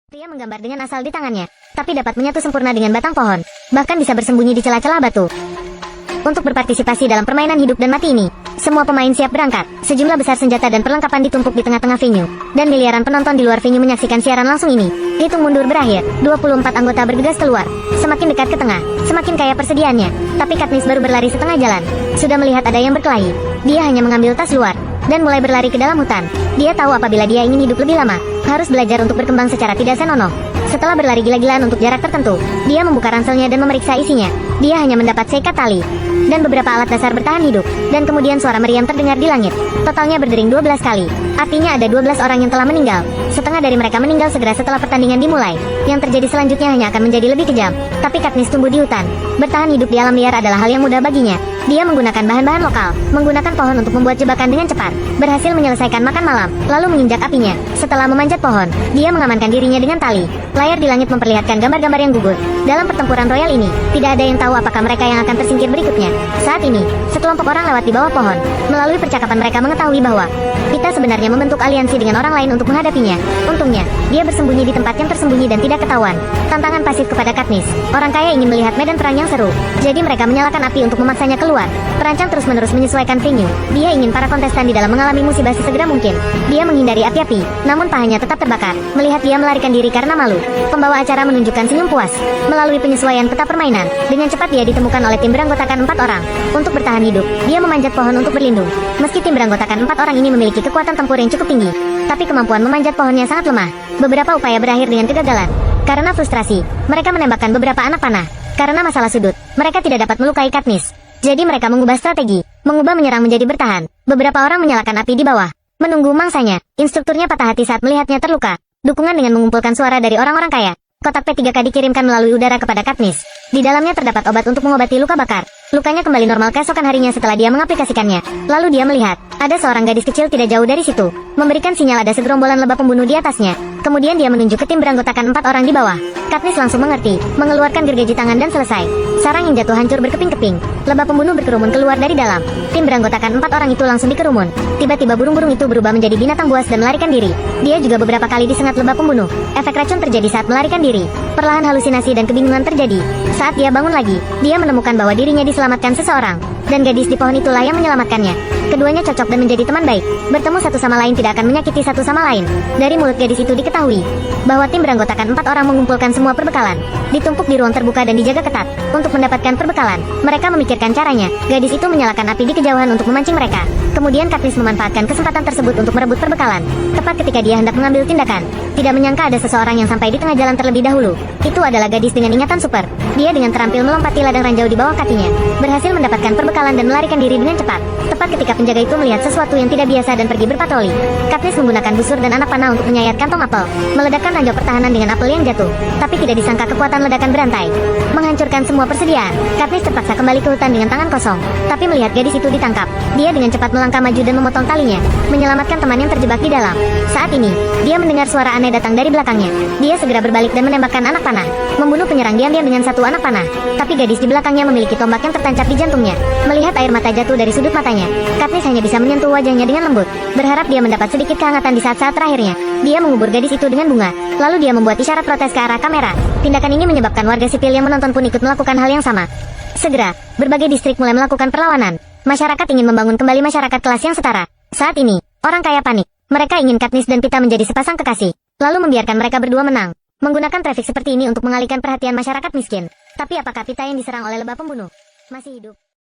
Pria menggambar dengan asal di tangannya, tapi dapat menyatu sempurna dengan batang pohon, bahkan bisa bersembunyi di celah-celah batu. Untuk berpartisipasi dalam permainan hidup dan mati ini, semua pemain siap berangkat. Sejumlah besar senjata dan perlengkapan ditumpuk di tengah-tengah venue, dan miliaran penonton di luar venue menyaksikan siaran langsung ini. Hitung mundur berakhir, 24 anggota bergegas keluar. Semakin dekat ke tengah, semakin kaya persediaannya. Tapi Katniss baru berlari setengah jalan, sudah melihat ada yang berkelahi. Dia hanya mengambil tas luar, dan mulai berlari ke dalam hutan. Dia tahu apabila dia ingin hidup lebih lama, harus belajar untuk berkembang secara tidak senonoh. Setelah berlari gila-gilaan untuk jarak tertentu, dia membuka ranselnya dan memeriksa isinya. Dia hanya mendapat seikat tali dan beberapa alat dasar bertahan hidup, dan kemudian suara meriam terdengar di langit. Totalnya berdering 12 kali. Artinya ada 12 orang yang telah meninggal. Setengah dari mereka meninggal segera setelah pertandingan dimulai. Yang terjadi selanjutnya hanya akan menjadi lebih kejam. Tapi Katniss tumbuh di hutan. Bertahan hidup di alam liar adalah hal yang mudah baginya. Dia menggunakan bahan-bahan lokal, menggunakan pohon untuk membuat jebakan dengan cepat, berhasil menyelesaikan makan malam, lalu menginjak apinya. Setelah memanjat pohon, dia mengamankan dirinya dengan tali. Layar di langit memperlihatkan gambar-gambar yang gugur. Dalam pertempuran royal ini, tidak ada yang tahu apakah mereka yang akan tersingkir berikutnya. Saat ini, sekelompok orang lewat di bawah pohon. Melalui percakapan mereka mengetahui bahwa Pita sebenarnya membentuk aliansi dengan orang lain untuk menghadapinya. Untungnya, dia bersembunyi di tempat yang tersembunyi dan tidak ketahuan. Tantangan pasif kepada Katniss. Orang kaya ingin melihat medan perang yang seru, jadi mereka menyalakan api untuk memaksanya keluar. Perancang terus-menerus menyesuaikan venue. Dia ingin para kontestan di dalam mengalami musibah sesegera mungkin. Dia menghindari api-api, namun pahanya tetap terbakar. Melihat dia melarikan diri karena malu, pembawa acara menunjukkan senyum puas. Melalui penyesuaian peta permainan, dengan cepat dia ditemukan oleh tim beranggotakan 4 orang. Untuk bertahan hidup, dia memanjat pohon untuk berlindung. Meski tim beranggotakan 4 orang ini memiliki kekuatan tempur yang cukup tinggi, tapi kemampuan memanjat pohonnya sangat lemah. Beberapa upaya berakhir dengan kegagalan. Karena frustrasi, mereka menembakkan beberapa anak panah. Karena masalah sudut, mereka tidak dapat melukai Katniss. Jadi mereka mengubah strategi, mengubah menyerang menjadi bertahan. Beberapa orang menyalakan api di bawah, menunggu mangsanya. Instrukturnya patah hati saat melihatnya terluka. Dukungan dengan mengumpulkan suara dari orang-orang kaya. Kotak P3K dikirimkan melalui udara kepada Katniss. Di dalamnya terdapat obat untuk mengobati luka bakar. Lukanya kembali normal keesokan harinya setelah dia mengaplikasikannya. Lalu dia melihat, ada seorang gadis kecil tidak jauh dari situ, memberikan sinyal ada segerombolan lebah pembunuh di atasnya. Kemudian dia menunjuk ke tim beranggotakan 4 orang di bawah. Katniss langsung mengerti, mengeluarkan gergaji tangan dan selesai. Sarang yang jatuh hancur berkeping-keping. Lebah pembunuh berkerumun keluar dari dalam. Tim beranggotakan 4 orang itu langsung dikerumun. Tiba-tiba burung-burung itu berubah menjadi binatang buas dan melarikan diri. Dia juga beberapa kali disengat lebah pembunuh. Efek racun terjadi saat melarikan diri. Perlahan halusinasi dan kebingungan terjadi. Saat dia bangun lagi, dia menemukan bahwa dirinya diselamatkan seseorang. Dan gadis di pohon itulah yang menyelamatkannya. Keduanya cocok dan menjadi teman baik. Bertemu satu sama lain tidak akan menyakiti satu sama lain. Dari mulut gadis itu diketahui bahwa tim beranggotakan 4 orang mengumpulkan semua perbekalan, ditumpuk di ruang terbuka dan dijaga ketat. Untuk mendapatkan perbekalan, mereka memikirkan caranya. Gadis itu menyalakan api di kejauhan untuk memancing mereka. Kemudian Katniss memanfaatkan kesempatan tersebut untuk merebut perbekalan. Tepat ketika dia hendak mengambil tindakan, tidak menyangka ada seseorang yang sampai di tengah jalan terlebih dahulu. Itu adalah gadis dengan ingatan super. Dia dengan terampil melompati ladang ranjau di bawah kakinya, berhasil mendapatkan perbekalan dan melarikan diri dengan cepat. Tepat ketika penjaga itu melihat sesuatu yang tidak biasa dan pergi berpatroli, Katniss menggunakan busur dan anak panah untuk menyayat kantong apel, meledakkan ranjau pertahanan dengan apel yang jatuh. Tapi tidak disangka kekuatan ledakan berantai menghancurkan semua persediaan. Katniss terpaksa kembali ke hutan dengan tangan kosong. Tapi melihat gadis itu ditangkap, dia dengan cepat melangkah maju dan memotong talinya, menyelamatkan teman yang terjebak di dalam. Saat ini, dia mendengar suara aneh datang dari belakangnya. Dia segera berbalik dan menembakkan anak panah, membunuh penyerang diam-diam dengan satu anak panah. Tapi gadis di belakangnya memiliki tombak yang tertancap di jantungnya. Melihat air mata jatuh dari sudut matanya, Katniss hanya bisa menyentuh wajahnya dengan lembut, berharap dia mendapat sedikit kehangatan di saat-saat terakhirnya. Dia mengubur gadis itu dengan bunga, lalu dia membuat isyarat protes ke arah kamera. Tindakan ini menyebabkan warga sipil yang menonton pun ikut melakukan hal yang sama. Segera, berbagai distrik mulai melakukan perlawanan. Masyarakat ingin membangun kembali masyarakat kelas yang setara. Saat ini, orang kaya panik. Mereka ingin Katniss dan Pita menjadi sepasang kekasih, lalu membiarkan mereka berdua menang. Menggunakan trafik seperti ini untuk mengalihkan perhatian masyarakat miskin. Tapi apakah Pita yang diserang oleh lebah pembunuh masih hidup?